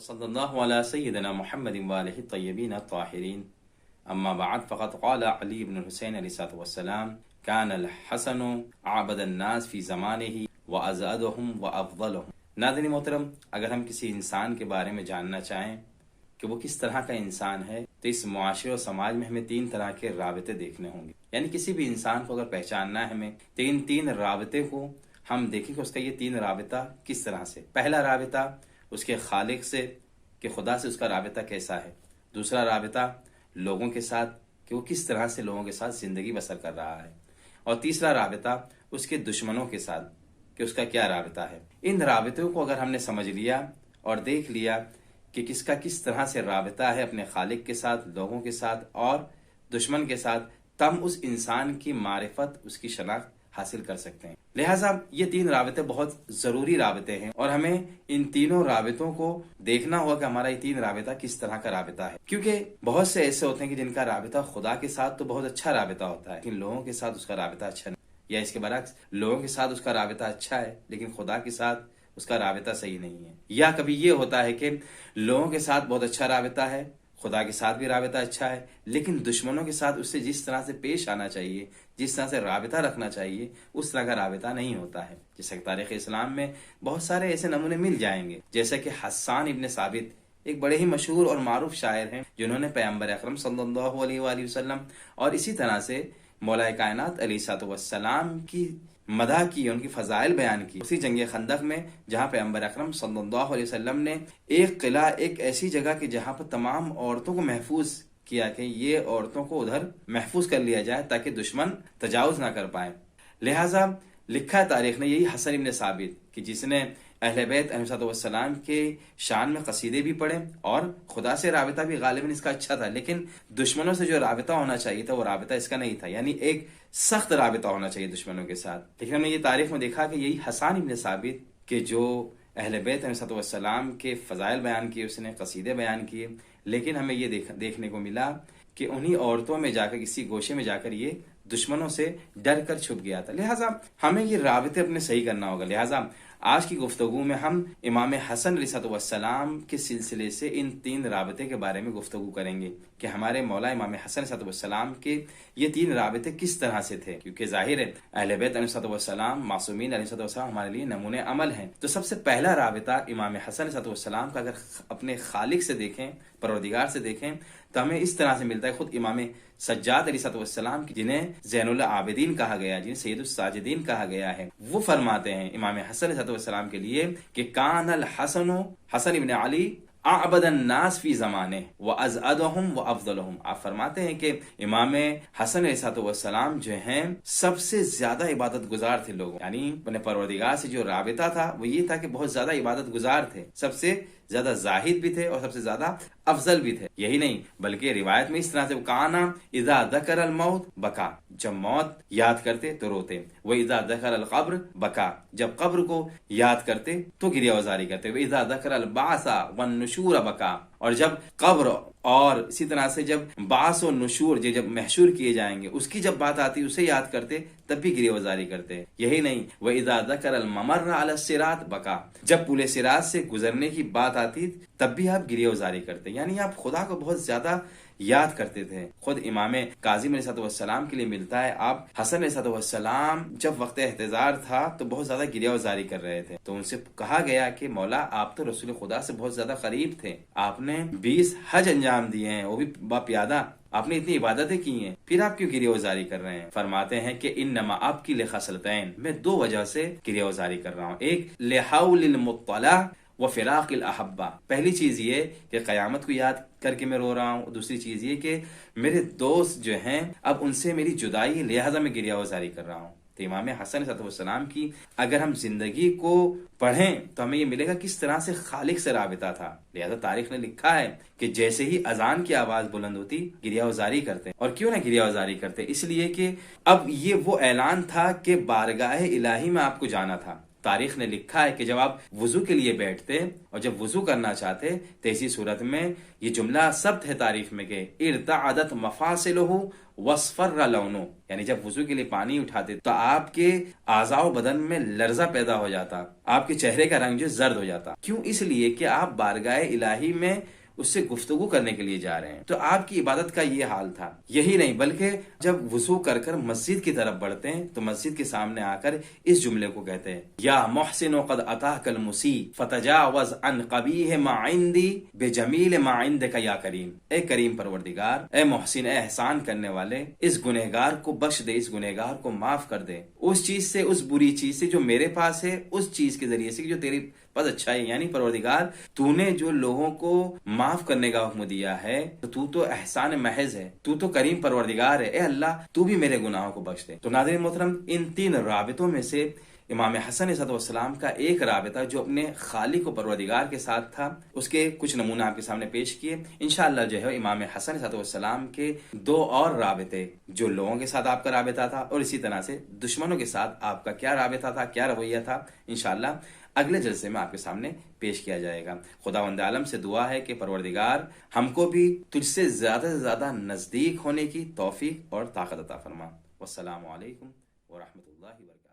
وصلى الله على سيدنا محمد وآله الطيبين الطاهرين. أما بعد فقد قال علي بن الحسين عليه الصلاة والسلام كان الحسن أعبد الناس في زمانه وأزهدهم وأفضلهم. ناظرین محترم، اگر ہم کسی انسان کے بارے میں جاننا چاہیں کہ وہ کس طرح کا انسان ہے تو اس معاشرے اور سماج میں ہمیں 3 طرح کے رابطے دیکھنے ہوں گے. یعنی کسی بھی انسان کو اگر پہچاننا ہے ہمیں تین رابطے کو ہم دیکھیں کہ اس کا یہ 3 رابطہ کس طرح سے. پہلا رابطہ اس کے خالق سے کہ خدا سے اس کا رابطہ کیسا ہے. دوسرا رابطہ لوگوں کے ساتھ کہ وہ کس طرح سے لوگوں کے ساتھ زندگی بسر کر رہا ہے. اور تیسرا رابطہ اس کے دشمنوں کے ساتھ کہ اس کا کیا رابطہ ہے. ان رابطوں کو اگر ہم نے سمجھ لیا اور دیکھ لیا کہ کس کا کس طرح سے رابطہ ہے اپنے خالق کے ساتھ، لوگوں کے ساتھ اور دشمن کے ساتھ، تم اس انسان کی معرفت، اس کی شناخت حاصل کر سکتے ہیں. لہٰذا یہ 3 رابطے بہت ضروری رابطے ہیں اور ہمیں ان تینوں رابطوں کو دیکھنا ہوگا کہ ہمارا یہ 3 رابطہ کس طرح کا رابطہ ہے. کیونکہ بہت سے ایسے ہوتے ہیں کہ جن کا رابطہ خدا کے ساتھ تو بہت اچھا رابطہ ہوتا ہے لیکن لوگوں کے ساتھ اس کا رابطہ اچھا نہیں، یا اس کے برعکس لوگوں کے ساتھ اس کا رابطہ اچھا ہے لیکن خدا کے ساتھ اس کا رابطہ صحیح نہیں ہے. یا کبھی یہ ہوتا ہے کہ لوگوں کے ساتھ بہت اچھا رابطہ ہے، خدا کے ساتھ بھی رابطہ اچھا ہے، لیکن دشمنوں کے ساتھ اس سے جس طرح سے پیش آنا چاہیے، جس طرح سے رابطہ رکھنا چاہیے، اس طرح کا رابطہ نہیں ہوتا ہے. جیسے کہ تاریخ اسلام میں بہت سارے ایسے نمونے مل جائیں گے، جیسے کہ حسان ابن ثابت ایک بڑے ہی مشہور اور معروف شاعر ہیں جنہوں نے پیغمبر اکرم صلی اللہ علیہ وآلہ وسلم اور اسی طرح سے مولا کائنات علیہ الصلوۃ والسلام کی مدح کی، ان کی فضائل بیان کی. اسی جنگ خندق میں جہاں پیغمبر اکرم صلی اللہ علیہ وسلم نے ایک قلعہ، ایک ایسی جگہ کہ جہاں پر تمام عورتوں کو محفوظ کیا کہ یہ عورتوں کو ادھر محفوظ کر لیا جائے تاکہ دشمن تجاوز نہ کر پائیں. لہٰذا لکھا ہے تاریخ نے یہی حسن ابن ثابت کہ جس نے اہل بیت علیہ السلام کے شان میں قصیدے بھی پڑھے اور خدا سے رابطہ بھی غالباً اس کا اچھا تھا، لیکن دشمنوں سے جو رابطہ ہونا چاہیے تھا وہ رابطہ اس کا نہیں تھا. یعنی ایک سخت رابطہ ہونا چاہیے دشمنوں کے ساتھ. لیکن ہم نے یہ تاریخ میں دیکھا کہ یہی حسان ابن ثابت کہ جو اہل بیت علیہ السلام کے فضائل بیان کیے، اس نے قصیدے بیان کیے، لیکن ہمیں یہ دیکھنے کو ملا کہ انہی عورتوں میں جا کر، کسی گوشے میں جا کر یہ دشمنوں سے ڈر کر چھپ گیا تھا. لہٰذا ہمیں یہ رابطے اپنے صحیح کرنا ہوگا. لہٰذا آج کی گفتگو میں ہم امام حسن علیہ السلام کے سلسلے سے ان 3 رابطے کے بارے میں گفتگو کریں گے کہ ہمارے مولا امام حسن علیہ السلام کے یہ 3 رابطے کس طرح سے تھے. کیونکہ ظاہر ہے اہل بیت علیہ السلام، معصومین علیہ السلام ہمارے لیے نمونے عمل ہیں. تو سب سے پہلا رابطہ امام حسن علیہ السلام کا اگر اپنے خالق سے دیکھیں، پروردگار سے دیکھیں، تو ہمیں اس طرح سے ملتا ہے. خود امام سجاد علیہ السلام کی جنہیں زین العابدین کہا گیا، جنہیں سید الساجدین کہا گیا ہے، وہ فرماتے ہیں امام حسن علیہ السلام کے لیے کہ کان الحسن، حسن ابن علی، اعبد الناس فی زمانے وازہدہم وافضلہم. آپ فرماتے ہیں کہ امام حسن علیہ السلام جو ہیں سب سے زیادہ عبادت گزار تھے لوگوں، یعنی اپنے پروردگار سے جو رابطہ تھا وہ یہ تھا کہ بہت زیادہ عبادت گزار تھے، سب سے زیادہ زاہد بھی تھے اور سب سے زیادہ افضل بھی تھے. یہی نہیں بلکہ روایت میں اس طرح سے کانا اذا ذکر الموت بکا، جب موت یاد کرتے تو روتے، وہ اذا ذکر القبر بکا، جب قبر کو یاد کرتے تو گریہ وزاری کرتے، وہ اذا ذکر البعث والنشور بکا، اور جب قبر اور اسی طرح سے جب بعث و نشور جب محشور کیے جائیں گے اس کی جب بات آتی اسے یاد کرتے تب بھی گریہ وزاری کرتے. یہی نہیں وَإِذَا ذَكَرَ الْمَمَرَّ عَلَى الصِّرَاطِ بَكَى، جب پل صراط سے گزرنے کی بات آتی تب بھی آپ گریہ وزاری کرتے. یعنی آپ خدا کو بہت زیادہ یاد کرتے تھے. خود امام کاظم علیہ السلام کے لیے ملتا ہے آپ حسن علیہ السلام جب وقت احتضار تھا تو بہت زیادہ گریہ وزاری کر رہے تھے، تو ان سے کہا گیا کہ مولا آپ تو رسول خدا سے بہت زیادہ قریب تھے، آپ نے 20 حج انجام دیے ہیں وہ بھی باپیادہ، آپ نے اتنی عبادتیں کی ہیں، پھر آپ کیوں گریہ وزاری کر رہے ہیں؟ فرماتے ہیں کہ انما آپ کی لخصلتین، میں 2 وجہ سے گریہ وزاری کر رہا ہوں. ایک لحول المطلع و فراق الاحبہ، پہلی چیز یہ کہ قیامت کو یاد کر کے میں رو رہا ہوں، دوسری چیز یہ کہ میرے دوست جو ہیں اب ان سے میری جدائی ہے، لہذا میں گریہ وزاری کر رہا ہوں. تو امام حسن علیہ السلام کی اگر ہم زندگی کو پڑھیں تو ہمیں یہ ملے گا کس طرح سے خالق سے رابطہ تھا. لہذا تاریخ نے لکھا ہے کہ جیسے ہی اذان کی آواز بلند ہوتی گریہ وزاری کرتے. اور کیوں نہ گریہ وزاری کرتے؟ اس لیے کہ اب یہ وہ اعلان تھا کہ بارگاہ الہی میں آپ کو جانا تھا. تاریخ نے لکھا ہے کہ جب آپ وضو کے لیے بیٹھتے اور جب وضو کرنا چاہتے تو ایسی صورت میں یہ جملہ ثبت ہے تاریخ میں کہ ارتعدت مفاصلہ واصفر لونہ، یعنی جب وضو کے لیے پانی اٹھاتے تو آپ کے اعضاء و بدن میں لرزہ پیدا ہو جاتا، آپ کے چہرے کا رنگ جو زرد ہو جاتا۔ کیوں؟ اس لیے کہ آپ بارگاہ الہی میں اس سے گفتگو کرنے کے لیے جا رہے ہیں۔ تو آپ کی عبادت کا یہ حال تھا۔ یہی نہیں بلکہ جب وضو کر کر مسجد کی طرف بڑھتے ہیں تو مسجد کے سامنے آ کر اس جملے کو کہتے ہیں، یا محسن قد اتاک المسیء فتجاوز عن قبیح ما عندی بجمیل ما عندک یا کریم۔ اے کریم پروردگار، اے محسن، اے احسان کرنے والے، اس گنہگار کو بخش دے، اس گنہگار کو معاف کر دے، اس چیز سے، اس بری چیز سے جو میرے پاس ہے، اس چیز کے ذریعے سے جو تیری بس اچھا ہے۔ یعنی پروردگار، تو نے جو لوگوں کو معاف کرنے کا حکم دیا ہے تو احسان محض ہے، تو کریم پروردگار ہے۔ اے اللہ، تو بھی میرے گناہوں کو بخش دے۔ تو ناظرین محترم، ان تین رابطوں میں سے امام حسن علیہ السلام کا ایک رابطہ جو اپنے خالق و پروردگار کے ساتھ تھا، اس کے کچھ نمونہ آپ کے سامنے پیش کیے۔ انشاءاللہ جو ہے امام حسن علیہ السلام کے دو اور رابطے، جو لوگوں کے ساتھ آپ کا رابطہ تھا اور اسی طرح سے دشمنوں کے ساتھ آپ کا کیا رابطہ تھا، کیا رویہ تھا، انشاءاللہ اگلے جلسے میں آپ کے سامنے پیش کیا جائے گا۔ خداوند عالم سے دعا ہے کہ پروردگار ہم کو بھی تجھ سے زیادہ نزدیک ہونے کی توفیق اور طاقت عطا فرما۔ والسلام علیکم ورحمۃ اللہ وبرکاتہ۔